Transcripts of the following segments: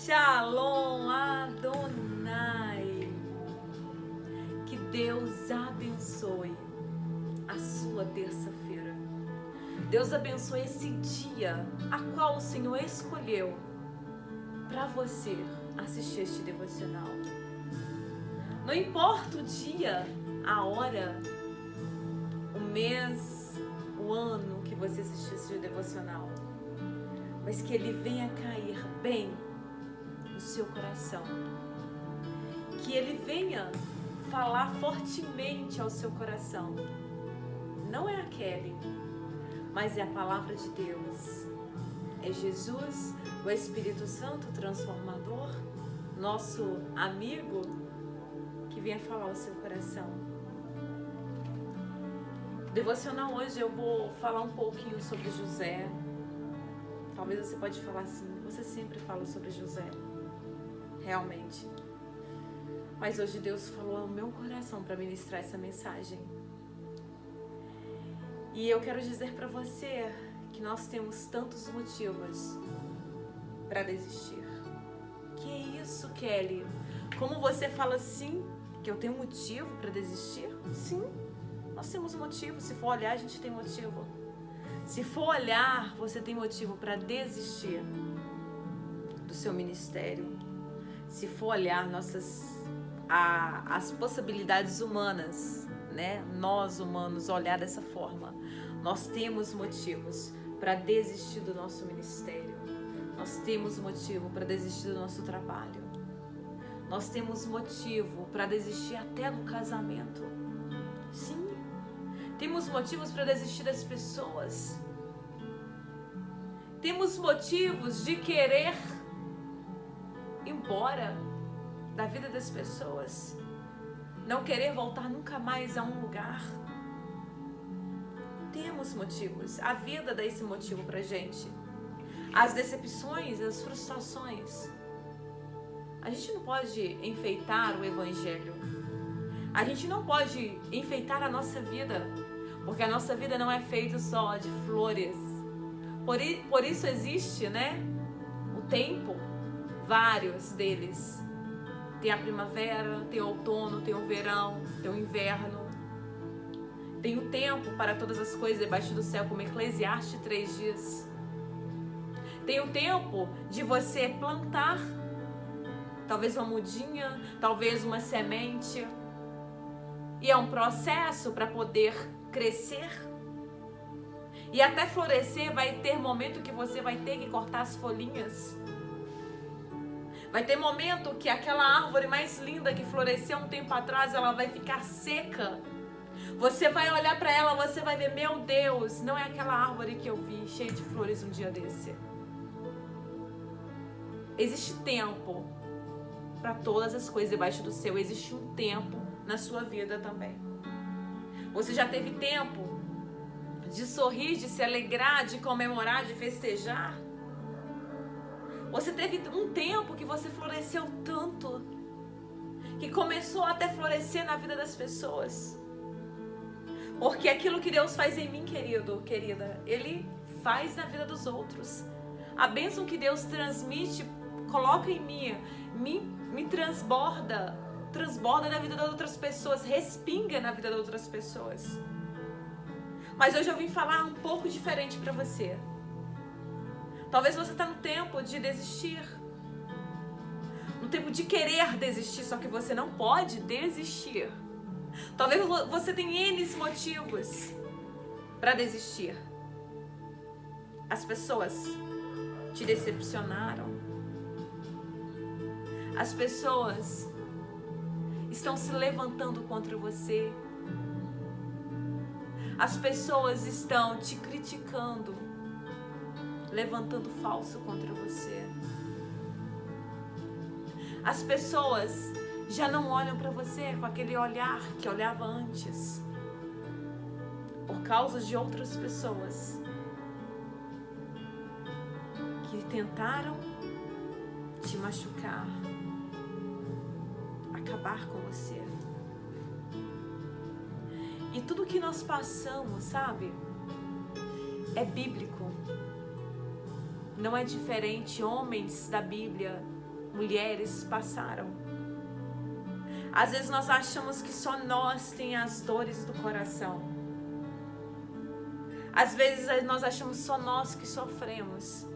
Shalom Adonai. Que Deus abençoe a sua terça-feira. Deus abençoe esse dia a qual o Senhor escolheu para você assistir este devocional. Não importa o dia, a hora, o mês, o ano que você assistir esse devocional, mas que ele venha cair bem no seu coração. Que ele venha falar fortemente ao seu coração. Não é a Kelly, mas é a palavra de Deus. É Jesus, o Espírito Santo transformador, nosso amigo, que venha falar ao seu coração. Devocional hoje eu vou falar um pouquinho sobre José. Talvez você pode falar assim, você sempre fala sobre José, realmente. Mas hoje Deus falou ao meu coração para ministrar essa mensagem. E eu quero dizer para você que nós temos tantos motivos para desistir. Que é isso, Kelly? Como você fala assim, que eu tenho motivo para desistir? Sim, nós temos motivo. Se for olhar, a gente tem motivo. Se for olhar, você tem motivo para desistir do seu ministério. Se for olhar as possibilidades humanas, né? Nós humanos olhar dessa forma, nós temos motivos para desistir do nosso ministério. Nós temos motivo para desistir do nosso trabalho. Nós temos motivo para desistir até do casamento. Sim. Temos motivos para desistir das pessoas. Temos motivos de querer ir embora da vida das pessoas. Não querer voltar nunca mais a um lugar. Temos motivos. A vida dá esse motivo pra gente. As decepções, as frustrações. A gente não pode enfeitar o evangelho. A gente não pode enfeitar a nossa vida. Porque a nossa vida não é feita só de flores. Por isso existe, né? O tempo, vários deles. Tem a primavera, tem o outono, tem o verão, tem o inverno. Tem o tempo para todas as coisas debaixo do céu, como Eclesiastes 3 dias. Tem o tempo de você plantar, talvez uma mudinha, talvez uma semente. E é um processo para poder crescer. E até florescer vai ter momento que você vai ter que cortar as folhinhas. Vai ter momento que aquela árvore mais linda que floresceu um tempo atrás, ela vai ficar seca. Você vai olhar para ela, você vai ver, meu Deus, não é aquela árvore que eu vi cheia de flores um dia desse. Existe tempo para todas as coisas debaixo do céu. Existe um tempo na sua vida também. Você já teve tempo de sorrir, de se alegrar, de comemorar, de festejar? Você teve um tempo que você floresceu tanto, que começou até florescer na vida das pessoas. Porque aquilo que Deus faz em mim, querido, querida, Ele faz na vida dos outros. A bênção que Deus transmite, coloca em mim, me transborda na vida das outras pessoas, respinga na vida das outras pessoas. Mas hoje eu vim falar um pouco diferente para você. Talvez você está no tempo de desistir. No tempo de querer desistir, só que você não pode desistir. Talvez você tenha N motivos para desistir. As pessoas te decepcionaram. As pessoas estão se levantando contra você. As pessoas estão te criticando, levantando falso contra você. As pessoas já não olham para você com aquele olhar que olhava antes, por causa de outras pessoas que tentaram te machucar, acabar com você. E tudo que nós passamos, sabe, é bíblico. Não é diferente. Homens da Bíblia mulheres passaram. Às vezes nós achamos que só nós tem as dores do coração. Às vezes nós achamos só nós que sofremos.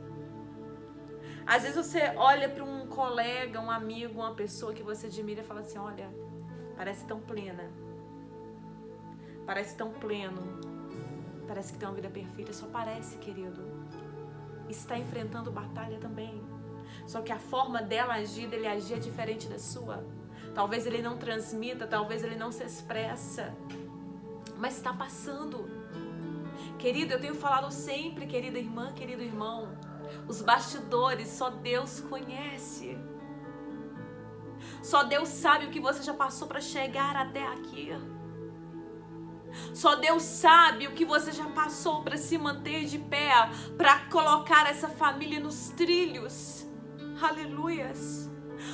Às vezes você olha para um colega, um amigo, uma pessoa que você admira e fala assim, olha, parece tão plena. Parece tão pleno. Parece que tem uma vida perfeita. Só parece, querido. Está enfrentando batalha também. Só que a forma dele agir é diferente da sua. Talvez ele não transmita, talvez ele não se expressa. Mas está passando. Querido, eu tenho falado sempre, querida irmã, querido irmão, os bastidores só Deus conhece. Só Deus sabe o que você já passou para chegar até aqui. Só Deus sabe o que você já passou para se manter de pé, para colocar essa família nos trilhos. Aleluias.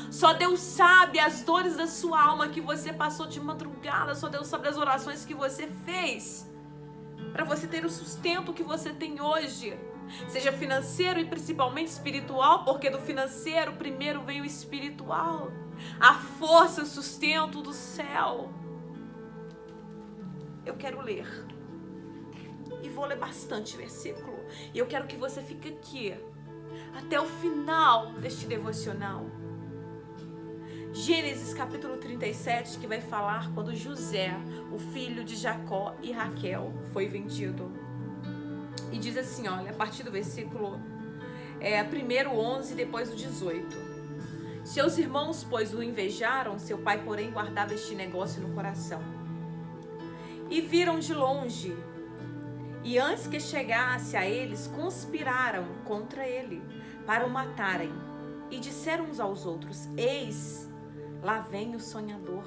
Só Deus sabe as dores da sua alma que você passou de madrugada. Só Deus sabe as orações que você fez para você ter o sustento que você tem hoje. Seja financeiro e principalmente espiritual, porque do financeiro primeiro vem o espiritual. A força, o sustento do céu. Eu quero ler. E vou ler bastante versículo. E eu quero que você fique aqui até o final deste devocional. Gênesis capítulo 37, que vai falar quando José, o filho de Jacó e Raquel, foi vendido. E diz assim, olha, a partir do versículo primeiro 11 e depois o 18. Seus irmãos, pois, o invejaram, seu pai, porém, guardava este negócio no coração. E viram de longe, e antes que chegasse a eles, conspiraram contra ele, para o matarem. E disseram uns aos outros, eis, lá vem o sonhador.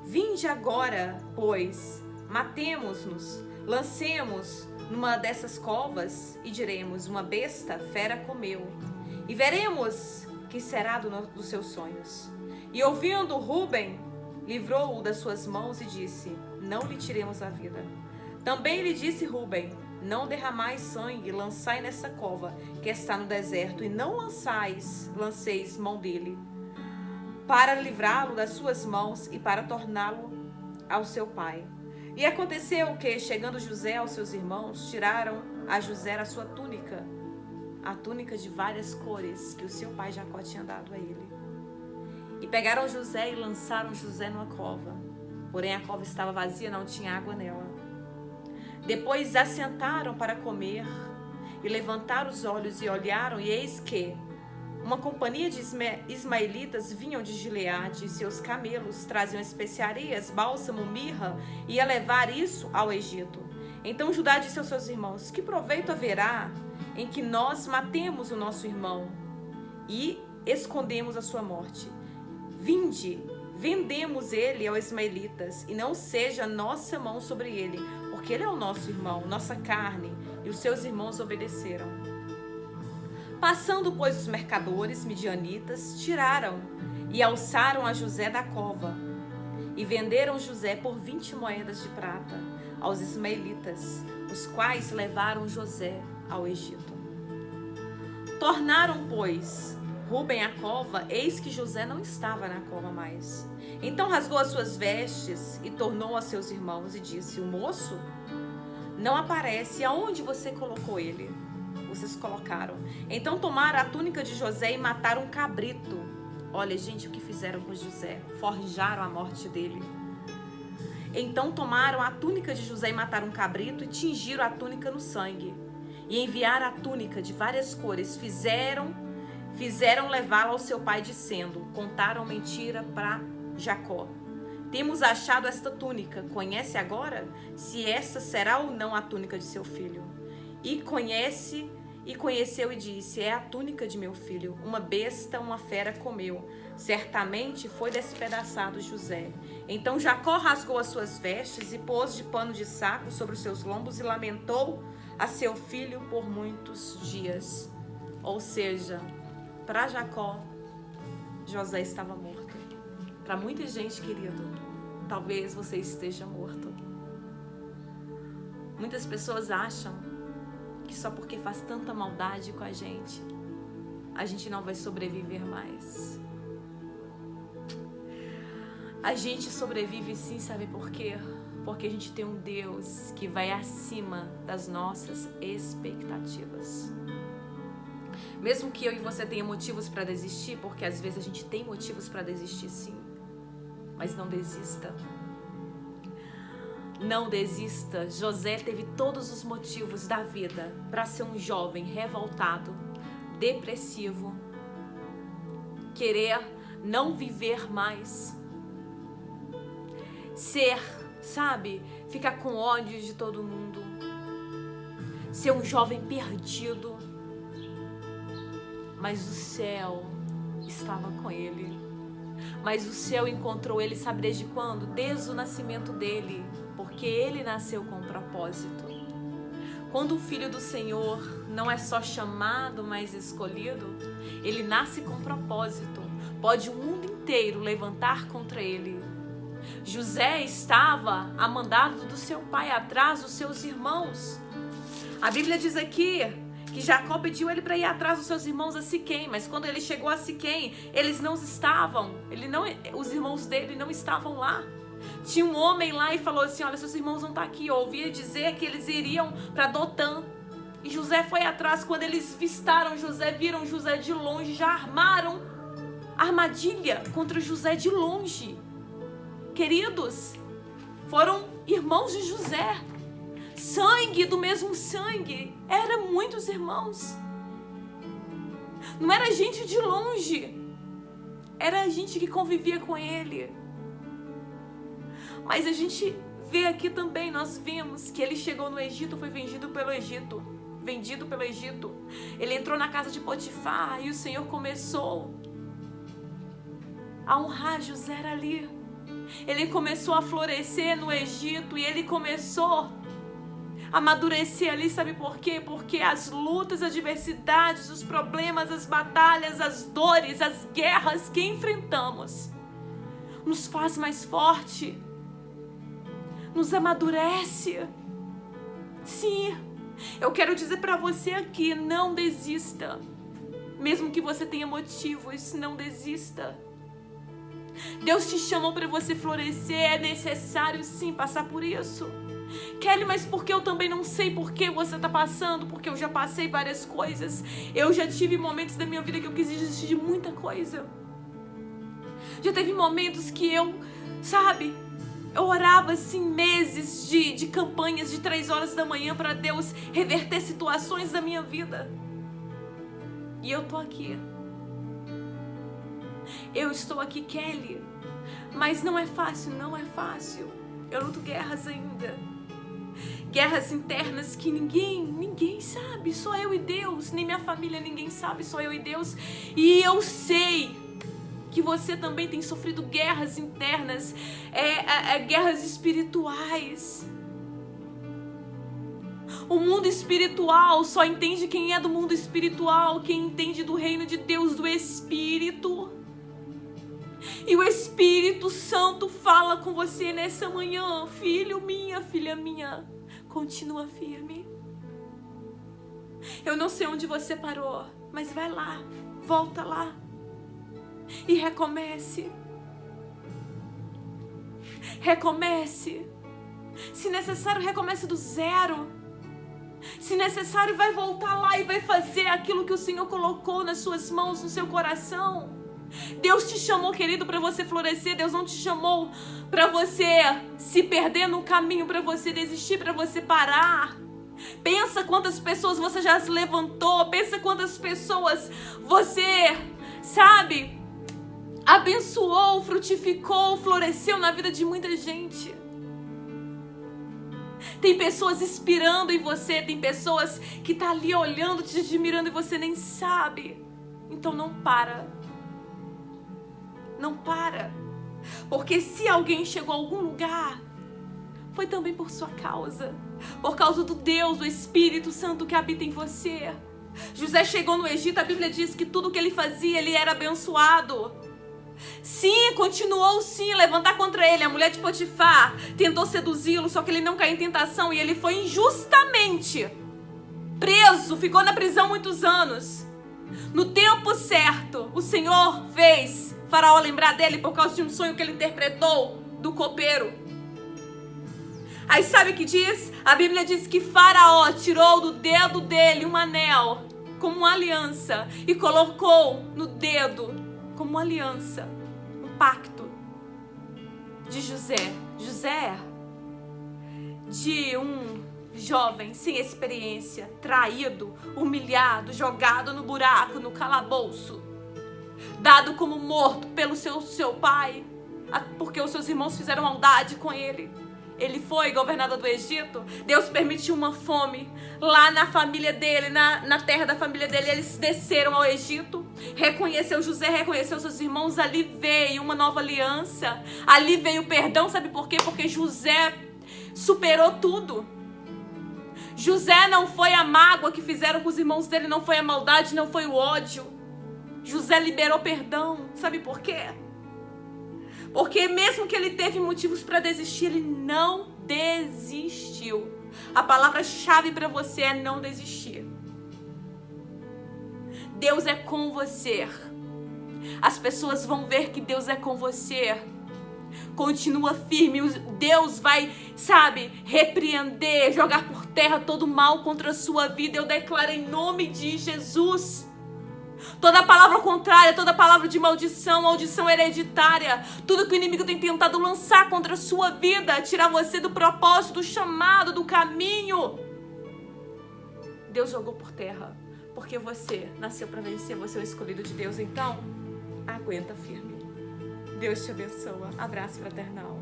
Vinde agora, pois, matemo-nos, lancemos numa dessas covas, e diremos, uma besta fera comeu, e veremos que será dos seus sonhos. E ouvindo Ruben, livrou-o das suas mãos e disse, não lhe tiremos a vida. Também lhe disse Ruben, não derramais sangue, lançai nessa cova que está no deserto, e não lanceis mão dele, para livrá-lo das suas mãos e para torná-lo ao seu pai. E aconteceu que, chegando José aos seus irmãos, tiraram a José a sua túnica, a túnica de várias cores que o seu pai Jacó tinha dado a ele. E pegaram José e lançaram José numa cova. Porém a cova estava vazia, não tinha água nela. Depois assentaram para comer e levantaram os olhos e olharam, e eis que uma companhia de ismaelitas vinham de Gileade, e seus camelos traziam especiarias, bálsamo, mirra, e ia levar isso ao Egito. Então Judá disse aos seus irmãos, que proveito haverá em que nós matemos o nosso irmão e escondemos a sua morte? Vinde, vendemos ele aos ismaelitas, e não seja nossa mão sobre ele, porque ele é o nosso irmão, nossa carne. E os seus irmãos obedeceram. Passando, pois, os mercadores midianitas, tiraram e alçaram a José da cova, e venderam José por 20 moedas de prata aos ismaelitas, os quais levaram José ao Egito. Tornaram, pois, Ruben à cova, eis que José não estava na cova mais. Então rasgou as suas vestes e tornou a seus irmãos e disse, o moço não aparece, aonde você colocou ele? Vocês colocaram. Então tomaram a túnica de José e mataram um cabrito. Olha, gente, o que fizeram com José? Forjaram a morte dele. Então tomaram a túnica de José e mataram um cabrito e tingiram a túnica no sangue. E enviaram a túnica de várias cores. Fizeram levá-la ao seu pai, dizendo, contaram mentira para Jacó. Temos achado esta túnica. Conhece agora se esta será ou não a túnica de seu filho? E conheceu e disse, é a túnica de meu filho. Uma besta, uma fera comeu. Certamente foi despedaçado José. Então Jacó rasgou as suas vestes e pôs de pano de saco sobre os seus lombos e lamentou a seu filho por muitos dias. Ou seja, para Jacó, José estava morto. Para muita gente, querido, talvez você esteja morto. Muitas pessoas acham que só porque faz tanta maldade com a a gente não vai sobreviver mais. A gente sobrevive sim, sabe por quê? Porque a gente tem um Deus que vai acima das nossas expectativas. Mesmo que eu e você tenha motivos para desistir, porque às vezes a gente tem motivos para desistir sim, mas não desista. Não desista. José teve todos os motivos da vida para ser um jovem revoltado, depressivo, querer não viver mais, ficar com ódio de todo mundo, ser um jovem perdido. Mas o céu estava com ele. Mas o céu encontrou ele, sabe desde quando? Desde o nascimento dele, porque ele nasceu com um propósito. Quando o Filho do Senhor não é só chamado, mas escolhido, ele nasce com propósito. Pode o mundo inteiro levantar contra ele. José estava a mandado do seu pai atrás dos seus irmãos. A Bíblia diz aqui que Jacó pediu ele para ir atrás dos seus irmãos a Siquém, mas quando ele chegou a Siquém, eles não estavam, os irmãos dele não estavam lá. Tinha um homem lá e falou assim: olha, seus irmãos não estão aqui. Eu ouvi dizer que eles iriam para Dotã. E José foi atrás. Quando eles viram José de longe, já armaram armadilha contra José de longe. Queridos, foram irmãos de José, sangue do mesmo sangue, eram muitos irmãos. Não era gente de longe, era gente que convivia com ele. Mas a gente vê aqui também, nós vimos que ele chegou no Egito, foi vendido pelo Egito. Ele entrou na casa de Potifar e o Senhor começou a honrar José ali. Ele começou a florescer no Egito e ele começou a amadurecer ali, sabe por quê? Porque as lutas, as adversidades, os problemas, as batalhas, as dores, as guerras que enfrentamos nos faz mais forte, nos amadurece. Sim, eu quero dizer para você aqui, não desista. Mesmo que você tenha motivos, não desista. Deus te chamou para você florescer, é necessário sim passar por isso. Kelly, mas por que eu também não sei por que você está passando? Porque eu já passei várias coisas. Eu já tive momentos da minha vida que eu quis desistir de muita coisa. Já teve momentos que eu orava assim meses de campanhas de 3 horas da manhã para Deus reverter situações da minha vida. E eu tô aqui. Eu estou aqui, Kelly, mas não é fácil, não é fácil. Eu luto guerras ainda. Guerras internas que ninguém sabe, só eu e Deus. Nem minha família, ninguém sabe, só eu e Deus. E eu sei que você também tem sofrido guerras internas, guerras espirituais. O mundo espiritual só entende quem é do mundo espiritual, quem entende do reino de Deus, do Espírito. E o Espírito Santo fala com você nessa manhã: filho minha, filha minha, continua firme. Eu não sei onde você parou, mas vai lá, volta lá e recomece. Recomece. Se necessário, recomece do zero. Se necessário, vai voltar lá e vai fazer aquilo que o Senhor colocou nas suas mãos, no seu coração. Deus te chamou, querido, para você florescer. Deus não te chamou para você se perder no caminho, para você desistir, para você parar. Pensa quantas pessoas você já se levantou. Pensa quantas pessoas você, abençoou, frutificou, floresceu na vida de muita gente. Tem pessoas inspirando em você. Tem pessoas que estão ali olhando, te admirando e você nem sabe. Então não para. Não para. Porque se alguém chegou a algum lugar, foi também por sua causa. Por causa do Deus, do Espírito Santo que habita em você. José chegou no Egito, a Bíblia diz que tudo que ele fazia, ele era abençoado. Sim, continuou sim a levantar contra ele. A mulher de Potifar tentou seduzi-lo, só que ele não caiu em tentação e ele foi injustamente preso, ficou na prisão muitos anos. No tempo certo, o Senhor fez Faraó lembrar dele por causa de um sonho que ele interpretou do copeiro. Aí sabe o que diz? A Bíblia diz que Faraó tirou do dedo dele um anel como uma aliança e colocou no dedo como uma aliança, um pacto de José. José, de um jovem sem experiência, traído, humilhado, jogado no buraco, no calabouço, dado como morto pelo seu pai, porque os seus irmãos fizeram maldade com ele. Ele foi governador do Egito. Deus permitiu uma fome lá na família dele, na terra da família dele. Eles desceram ao Egito. Reconheceu José, reconheceu seus irmãos. Ali veio uma nova aliança. Ali veio o perdão. Sabe por quê? Porque José superou tudo. José não foi a mágoa que fizeram com os irmãos dele. Não foi a maldade, não foi o ódio. José liberou perdão. Sabe por quê? Porque mesmo que ele teve motivos para desistir, ele não desistiu. A palavra-chave para você é não desistir. Deus é com você. As pessoas vão ver que Deus é com você. Continua firme. Deus vai, repreender, jogar por terra todo mal contra a sua vida. Eu declaro em nome de Jesus. Toda palavra contrária, toda palavra de maldição, maldição hereditária, tudo que o inimigo tem tentado lançar contra a sua vida, tirar você do propósito, do chamado, do caminho, Deus jogou por terra, porque você nasceu para vencer, você é o escolhido de Deus. Então, aguenta firme. Deus te abençoa. Abraço fraternal.